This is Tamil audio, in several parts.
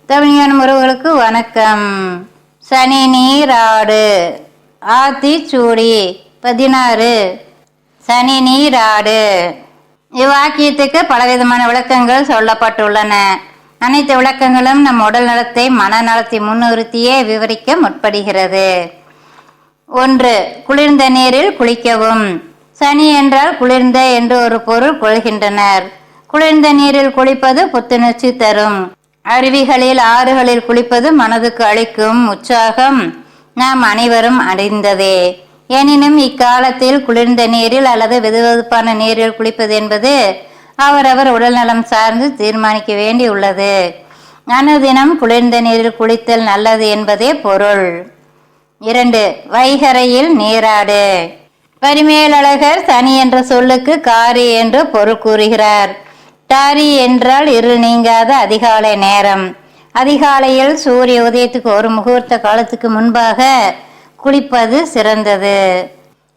தமிழ்ஞான உறவுகளுக்கு வணக்கம். சனி நீராடு ஆத்திச்சூடி 16. சனி நீராடு. இவ்வாக்கியத்துக்கு பலவிதமான விளக்கங்கள் சொல்லப்பட்டுள்ளன. அனைத்து விளக்கங்களும் நம் உடல் நலத்தை மனநலத்தை முன்னிறுத்தியே விவரிக்க முற்படுகிறது. 1. குளிர்ந்த நீரில் குளிக்கவும். சனி என்றால் குளிர்ந்த என்று ஒரு பொருள் கொள்கின்றனர். குளிர்ந்த நீரில் குளிப்பது புத்துணர்ச்சி தரும். அருவிகளில் ஆறுகளில் குளிப்பது மனதுக்கு அளிக்கும் உற்சாகம் நாம் அனைவரும் அறிந்ததே. எனினும் இக்காலத்தில் குளிர்ந்த நீரில் அல்லது வெதுவெதுப்பான நீரில் குளிப்பது என்பது அவரவர் உடல்நலம் சார்ந்து தீர்மானிக்க வேண்டியுள்ளது. அனுதினம் குளிர்ந்த நீரில் குளித்தல் நல்லது என்பதே பொருள். 2. வைகரையில் நீராடு. பரிமேலழகர் சனி என்ற சொல்லுக்கு காரி என்று பொருள் கூறுகிறார். டாரி என்றால் இருள் நீங்காத அதிகாலை நேரம். அதிகாலையில் சூரிய உதயத்துக்கு ஒரு முகூர்த்த காலத்துக்கு முன்பாக குளிப்பது சிறந்தது.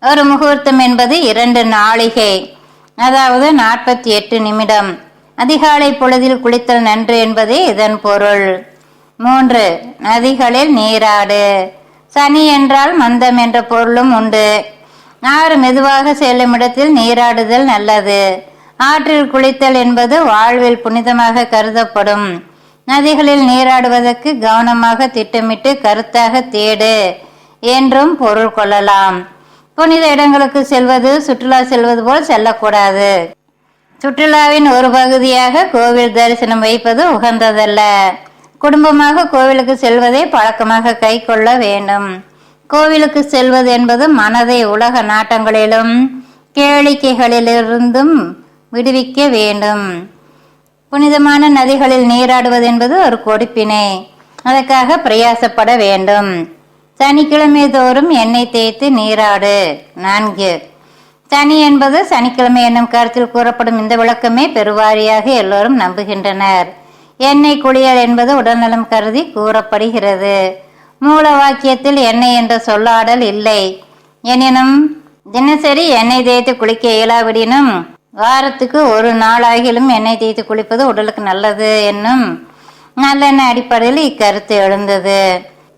ஒரு முகூர்த்தம் என்பது 2 நாழிகை, அதாவது 48 நிமிடம். அதிகாலை பொழுதில் குளித்தல் நன்று என்பதே இதன் பொருள். 3. நதிகளில் நீராடு. சனி என்றால் மந்தம் என்ற பொருளும் உண்டு. ஆறு மெதுவாக செல்லும் இடத்தில் நீராடுதல் நல்லது. ஆற்றில் குளித்தல் என்பது வாழ்வில் புனிதமாக கருதப்படும். நதிகளில் நீராடுவதற்கு கவனமாக திட்டமிட்டு கருத்தாக தேடு என்றும் பொருள் கொள்ளலாம். புனித இடங்களுக்கு செல்வது சுற்றுலா செல்வது போல் செல்லக்கூடாது. சுற்றுலாவின் ஒரு பகுதியாக கோவில் தரிசனம் வைப்பது உகந்ததல்ல. குடும்பமாக கோவிலுக்கு செல்வதை பழக்கமாக கை கொள்ள வேண்டும். கோவிலுக்கு செல்வது என்பது மனதை உலக நாட்டங்களிலும் கேளிக்கைகளிலிருந்தும் விடுவிக்க வேண்டும். புனிதமான நதிகளில் நீராடுவது என்பது ஒரு கொடுப்பினை. அதற்காக பிரயாசப்பட வேண்டும். சனிக்கிழமை தோறும் எண்ணெய் தேய்த்து நீராடு. 4. சனி என்பது சனிக்கிழமை என்னும் கருத்தில் கூறப்படும் இந்த விளக்கமே பெருவாரியாக எல்லோரும் நம்புகின்றனர். எண்ணெய் குளியல் என்பது உடல்நலம் கருதி கூறப்படுகிறது. மூல வாக்கியத்தில் எண்ணெய் என்ற சொல்லாடல் இல்லை. எனினும் தினசரி எண்ணெய் தேய்த்து குளிக்க இயலாவிடினும் வாரத்துக்கு ஒரு நாளாகிலும் எண்ணெய் தேய்த்து குளிப்பது உடலுக்கு நல்லது என்னும் நல்லெண்ணெய் அடிப்படையில் இக்கருத்து எழுந்தது.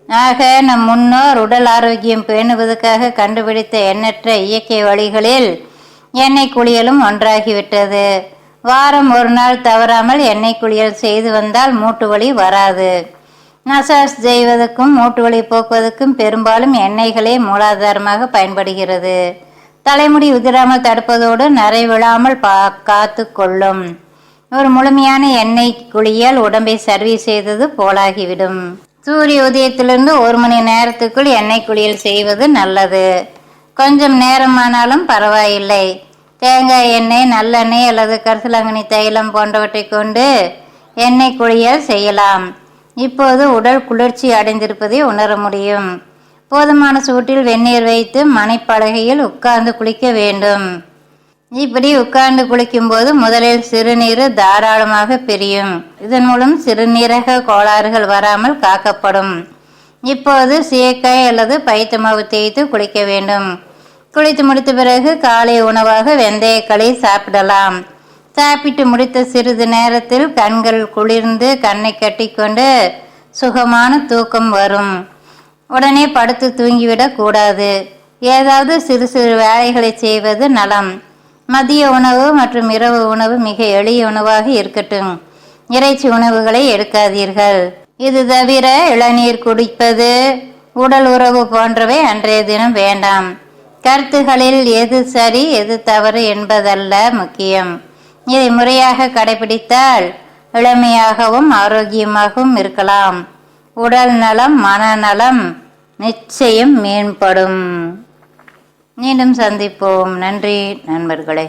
ஆக நம் முன்னோர் உடல் ஆரோக்கியம் பேணுவதற்காக கண்டுபிடித்த எண்ணற்ற இயற்கை வழிகளில் எண்ணெய் குளியலும் ஒன்றாகிவிட்டது. வாரம் ஒரு நாள் தவறாமல் எண்ணெய் குளியல் செய்து வந்தால் மூட்டு வலி வராது. மசாஜ் செய்வதற்கும் மூட்டு வலி போக்குவதற்கும் பெரும்பாலும் எண்ணெய்களே மூலாதாரமாக பயன்படுகிறது. தலைமுடி உதிராமல் தடுப்பதோடு நரை விழாமல் காத்து கொள்ளும். ஒரு முழுமையான எண்ணெய் குளியல் உடம்பை சர்வீஸ் செய்தது போலாகிவிடும். சூரிய உதயத்திலிருந்து 1 மணி நேரத்துக்குள் எண்ணெய் குளியல் செய்வது நல்லது. கொஞ்சம் நேரமானாலும் பரவாயில்லை. தேங்காய் எண்ணெய், நல்லெண்ணெய் அல்லது கரிசலாங்கண்ணி தைலம் போன்றவற்றை கொண்டு எண்ணெய் குளியல் செய்யலாம். இப்போது உடல் குளிர்ச்சி அடைந்திருப்பதை உணர முடியும். போதுமான சூட்டில் வெந்நீர் வைத்து மனைப்பலகையில் உட்கார்ந்து குளிக்க வேண்டும். இப்படி உட்கார்ந்து குளிக்கும் போது முதலில் சிறுநீர் தாராளமாக பிரியும். இதன் மூலம் சிறுநீரக கோளாறுகள் வராமல் காக்கப்படும். இப்போது சீயக்காய் அல்லது பைத்தமாவு தேய்த்து குளிக்க வேண்டும். குளித்து முடித்த பிறகு காலை உணவாக வெந்தயக்களி சாப்பிடலாம். சாப்பிட்டு முடித்த சிறிது நேரத்தில் கண்கள் குளிர்ந்து கண்ணை கட்டிக்கொண்டு சுகமான தூக்கம் வரும். உடனே படுத்து தூங்கிவிடக் கூடாது. ஏதாவது சிறு சிறு வேலைகளை செய்வது நலம். மதிய உணவு மற்றும் இரவு உணவு மிக எளிய உணவாக இருக்கட்டும். இறைச்சி உணவுகளை எடுக்காதீர்கள். இது தவிர இளநீர் குடிப்பது, உடல் உறவு போன்றவை அன்றைய தினம் வேண்டாம். கருத்துகளில் எது சரி எது தவறு என்பதல்ல முக்கியம். இதை முறையாக கடைபிடித்தால் இளமையாகவும் ஆரோக்கியமாகவும் இருக்கலாம். உடல் நலம் மனநலம் நிச்சயம் மேம்படும். மீண்டும் சந்திப்போம். நன்றி நண்பர்களே.